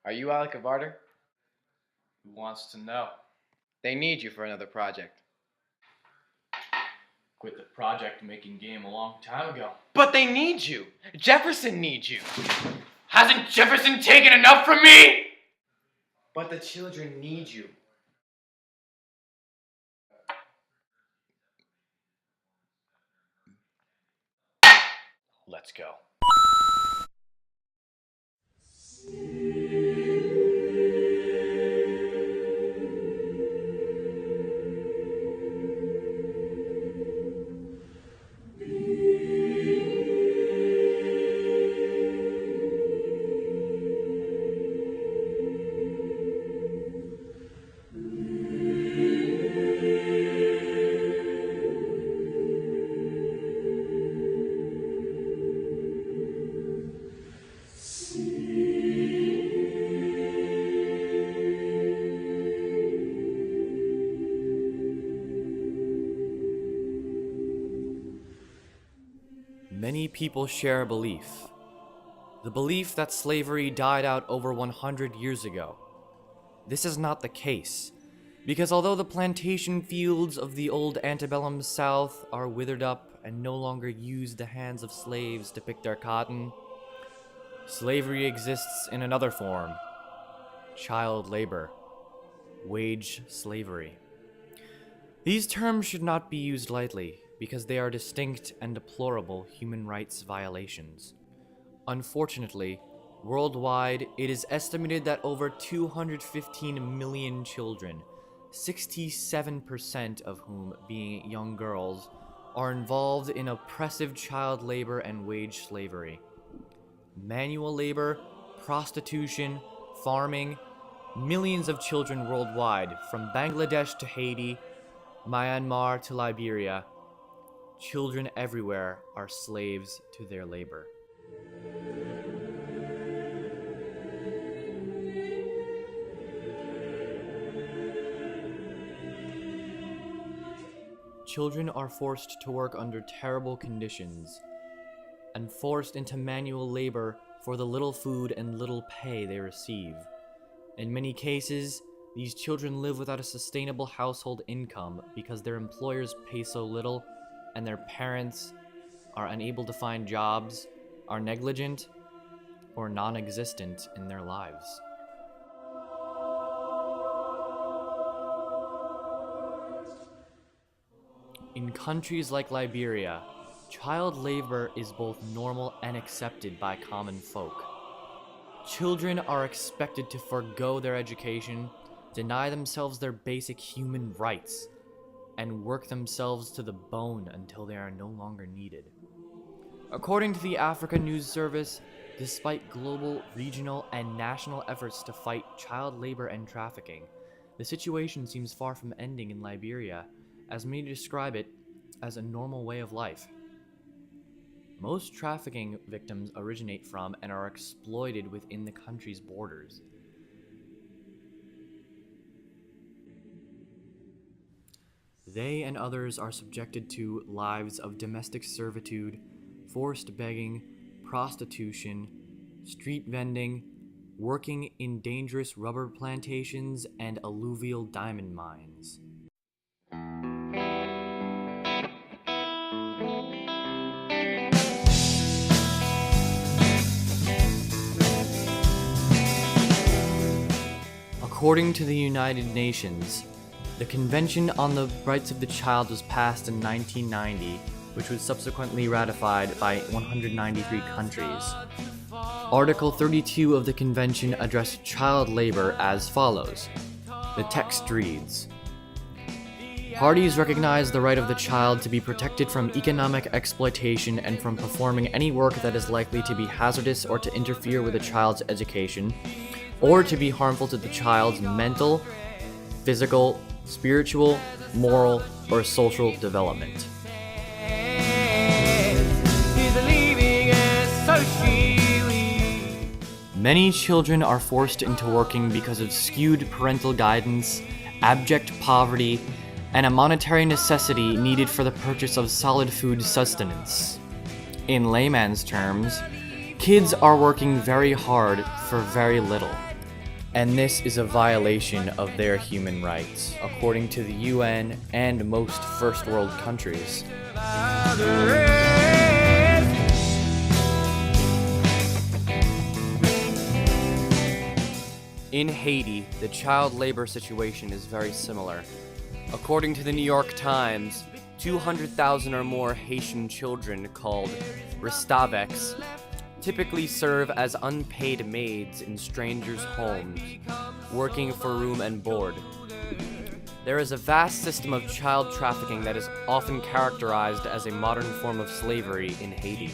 Are you Alec Varder? Who wants to know? They need you for another project. Quit the project making game a long time ago. But they need you! Jefferson needs you! Hasn't Jefferson taken enough from me? But the children need you. Let's go. Many people share a belief. The belief that slavery died out over 100 years ago. This is not the case, because although the plantation fields of the old antebellum South are withered up and no longer use the hands of slaves to pick their cotton, slavery exists in another form: child labor, wage slavery. These terms should not be used lightly, because they are distinct and deplorable human rights violations. Unfortunately, worldwide, it is estimated that over 215 million children, 67% of whom being young girls, are involved in oppressive child labor and wage slavery. Manual labor, prostitution, farming, millions of children worldwide, from Bangladesh to Haiti, Myanmar to Liberia, children everywhere are slaves to their labor. Children are forced to work under terrible conditions and forced into manual labor for the little food and little pay they receive. In many cases, these children live without a sustainable household income because their employers pay so little and their parents are unable to find jobs, are negligent, or non-existent in their lives. In countries like Liberia, child labor is both normal and accepted by common folk. Children are expected to forego their education, deny themselves their basic human rights, and work themselves to the bone until they are no longer needed. According to the Africa News Service, despite global, regional, and national efforts to fight child labor and trafficking, the situation seems far from ending in Liberia, as many describe it as a normal way of life. Most trafficking victims originate from and are exploited within the country's borders. They and others are subjected to lives of domestic servitude, forced begging, prostitution, street vending, working in dangerous rubber plantations, and alluvial diamond mines. According to the United Nations, the Convention on the Rights of the Child was passed in 1990, which was subsequently ratified by 193 countries. Article 32 of the convention addressed child labor as follows. The text reads, "Parties recognize the right of the child to be protected from economic exploitation and from performing any work that is likely to be hazardous or to interfere with a child's education, or to be harmful to the child's mental, physical, spiritual, moral, or social development." Many children are forced into working because of skewed parental guidance, abject poverty, and a monetary necessity needed for the purchase of solid food sustenance. In layman's terms, kids are working very hard for very little. And this is a violation of their human rights, according to the UN and most first world countries. In Haiti, the child labor situation is very similar. According to the New York Times, 200,000 or more Haitian children called Restaveks typically serve as unpaid maids in strangers' homes, working for room and board. There is a vast system of child trafficking that is often characterized as a modern form of slavery in Haiti.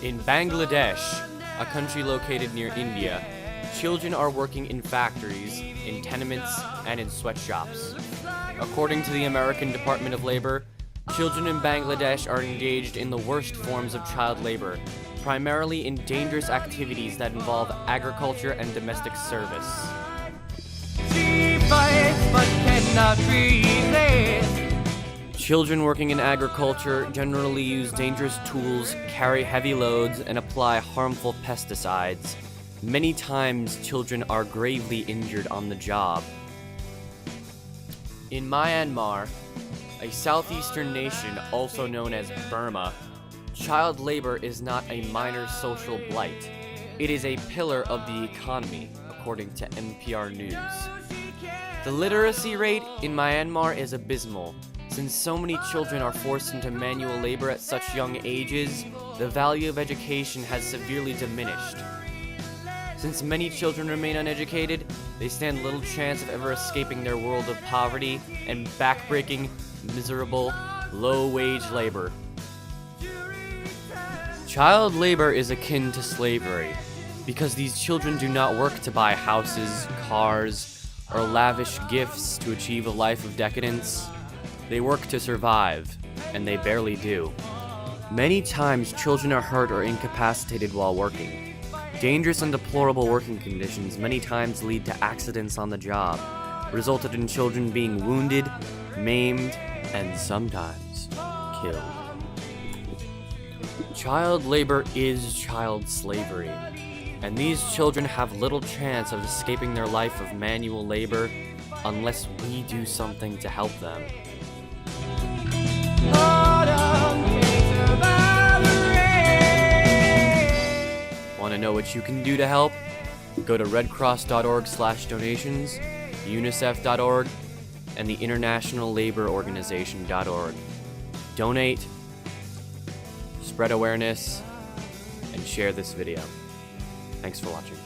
In Bangladesh, a country located near India, children are working in factories, in tenements, and in sweatshops. According to the American Department of Labor, children in Bangladesh are engaged in the worst forms of child labor, primarily in dangerous activities that involve agriculture and domestic service. She fights but cannot resist. Children working in agriculture generally use dangerous tools, carry heavy loads, and apply harmful pesticides. Many times, children are gravely injured on the job. In Myanmar, a southeastern nation also known as Burma, child labor is not a minor social blight. It is a pillar of the economy, according to NPR News. The literacy rate in Myanmar is abysmal. Since so many children are forced into manual labor at such young ages, the value of education has severely diminished. Since many children remain uneducated, they stand little chance of ever escaping their world of poverty and backbreaking, miserable, low-wage labor. Child labor is akin to slavery, because these children do not work to buy houses, cars, or lavish gifts to achieve a life of decadence. They work to survive, and they barely do. Many times, children are hurt or incapacitated while working. Dangerous and deplorable working conditions many times lead to accidents on the job, resulted in children being wounded, maimed, and sometimes killed. Child labor is child slavery, and these children have little chance of escaping their life of manual labor unless we do something to help them. Want to know what you can do to help? Go to redcross.org/donations, unicef.org, and the International Labor Organization.org. Donate, spread awareness, and share this video. Thanks for watching.